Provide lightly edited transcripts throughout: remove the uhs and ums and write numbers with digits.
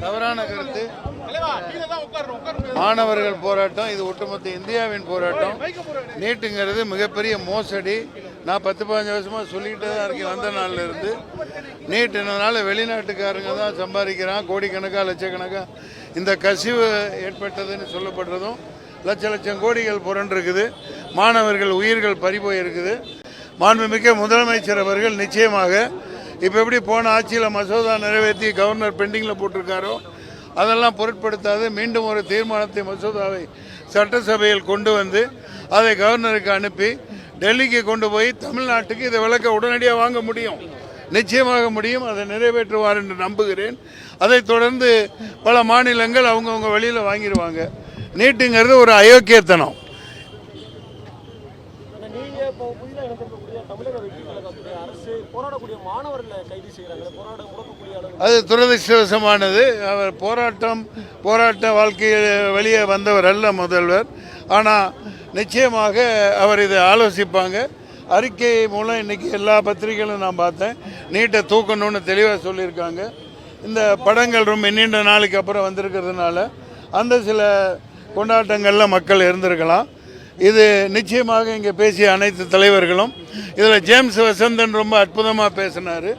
தவறான கருத்து. மாணவர்கள் போராட்டம் இது ஒட்டுமொத்த இந்தியாவின் போராட்டம். நீட்டுங்கிறது மிகப்பெரிய மோசடி. நான் 10-15 வருஷமா சொல்லிக்கிட்டே தான் இருக்கேன். வந்த நாள்ல இருந்து நீட்டுனால வெளிநாட்டுக்காரங்க தான் சம்பாதிக்கிறான். கோடிக்கணக்காக லட்சக்கணக்காக இந்த கசிவு ஏற்பட்டதுன்னு சொல்லப்படுறதும் லட்சம் கோடிகள் புரண்டிருக்குது. மாணவர்கள் உயிர்கள் பறிபோயிருக்குது. மாண்புமிக்க முதலமைச்சர் அவர்கள் நிச்சயமாக இப்போ எப்படி போன ஆட்சியில் மசோதா நிறைவேற்றி கவர்னர் பெண்டிங்கில் போட்டிருக்காரோ அதெல்லாம் பொருட்படுத்தாது மீண்டும் ஒரு தீர்மானத்தை மசோதாவை சட்டசபையில் கொண்டு வந்து அதை கவர்னருக்கு அனுப்பி டெல்லிக்கு கொண்டு போய் தமிழ்நாட்டுக்கு இதை விளக்க உடனடியாக வாங்க முடியும். நிச்சயமாக முடியும். அதை நிறைவேற்றுவார் என்று நம்புகிறேன். அதைத் தொடர்ந்து பல மாநிலங்கள் அவங்கவுங்க வழியில் வாங்கிடுவாங்க. நீட்டுங்கிறது ஒரு அயோக்கியத்தனம். அது துரதிருஷ்டவசமானது. அவர் போராட்ட வாழ்க்கையில் வெளியே வந்தவர் அல்ல முதல்வர். ஆனால் நிச்சயமாக அவர் இதை ஆலோசிப்பாங்க. அறிக்கை மூலம் இன்றைக்கி எல்லா பத்திரிகைகளும் நான் பார்த்தேன். நீட்டை தூக்கணும்னு தெளிவாக சொல்லியிருக்காங்க. இந்த படங்கள் ரொம்ப நீண்ட நாளைக்கு அப்புறம் வந்திருக்கிறதுனால அந்த சில கொண்டாட்டங்களில் மக்கள் இருந்திருக்கலாம். இது நிச்சயமாக இங்கே பேசிய அனைத்து தலைவர்களும் இதில் ஜேம்ஸ் வசந்தன் ரொம்ப அற்புதமாக பேசினார்.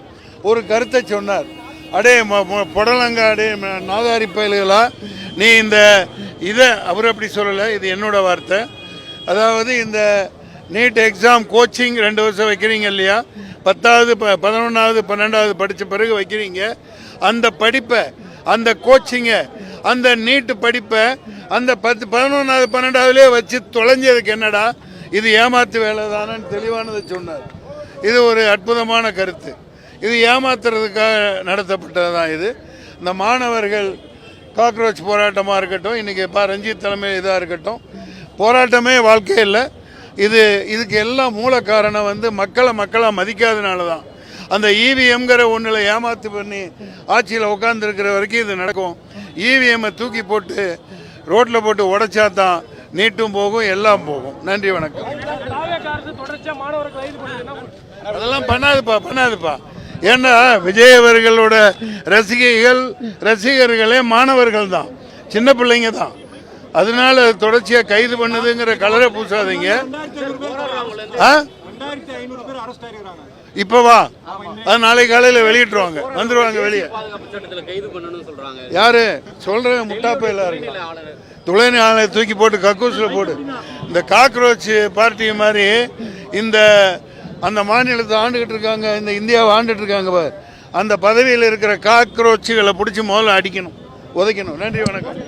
ஒரு கருத்தை சொன்னார். அடே புடலங்க அடே நாதாரி பயல்களா நீ இதை அவர் அப்படி சொல்லலை, இது என்னோட வார்த்தை. அதாவது இந்த நீட் எக்ஸாம் கோச்சிங் 2 வருஷம் வைக்கிறீங்க இல்லையா, 10வது 11வது 12வது படித்த பிறகு வைக்கிறீங்க. அந்த படிப்பை அந்த கோச்சிங்கை அந்த நீட்டு படிப்பை அந்த 11வது 12வதுலேயே வச்சு தொலைஞ்சதுக்கு என்னடா இது ஏமாத்து வேலை தானு தெளிவானதை சொன்னார். இது ஒரு அற்புதமான கருத்து. இது ஏமாத்துறதுக்காக நடத்தப்பட்டது தான். இது இந்த மாணவர்கள் காக்ரோச் போராட்டமாக இருக்கட்டும், இன்றைக்கி ரஞ்சித் தலைமை இதாக இருக்கட்டும், போராட்டமே வாழ்க்கை இல்லை. இதுக்கு எல்லாம் மூல காரணம் மக்களாக மதிக்காதனால தான். அந்த இவிஎம்ங்கிற ஒன்றில் ஏமாத்து பண்ணி ஆட்சியில் உட்காந்துருக்கிற வரைக்கும் இது நடக்கும். இவிஎம்மை தூக்கி போட்டு ரோட்டில் போட்டு உடைச்சா தான் நீட்டும் போகும், எல்லாம் போகும். நன்றி, வணக்கம். அதெல்லாம் பண்ணாதுப்பா. ஏன்னா விஜய் அவர்களோட ரசிகர்களே மாணவர்கள் தான், சின்ன பிள்ளைங்க தான். அதனால தொடர்ச்சியாக கைது பண்ணுதுங்கிற கலரை பூசாதீங்க. இப்பவா அது நாளை காலையில் வெளியிட்டுருவாங்க, வந்துருவாங்க வெளியே. யாரு சொல்றேன்? முட்டாப்ப எல்லாரும் துளை ஆளை தூக்கி போட்டு கக்கூசில் போடு. இந்த காக்ரோச் பார்ட்டி மாதிரி அந்த மாநிலத்தை ஆண்டுகிட்டு இருக்காங்க, இந்த இந்தியாவை ஆண்டுட்டு இருக்காங்க. அந்த பதவியில் இருக்கிற காக்ரோச்சுகளை பிடிச்சி முதல்ல அடிக்கணும், உதைக்கணும். நன்றி, வணக்கம்.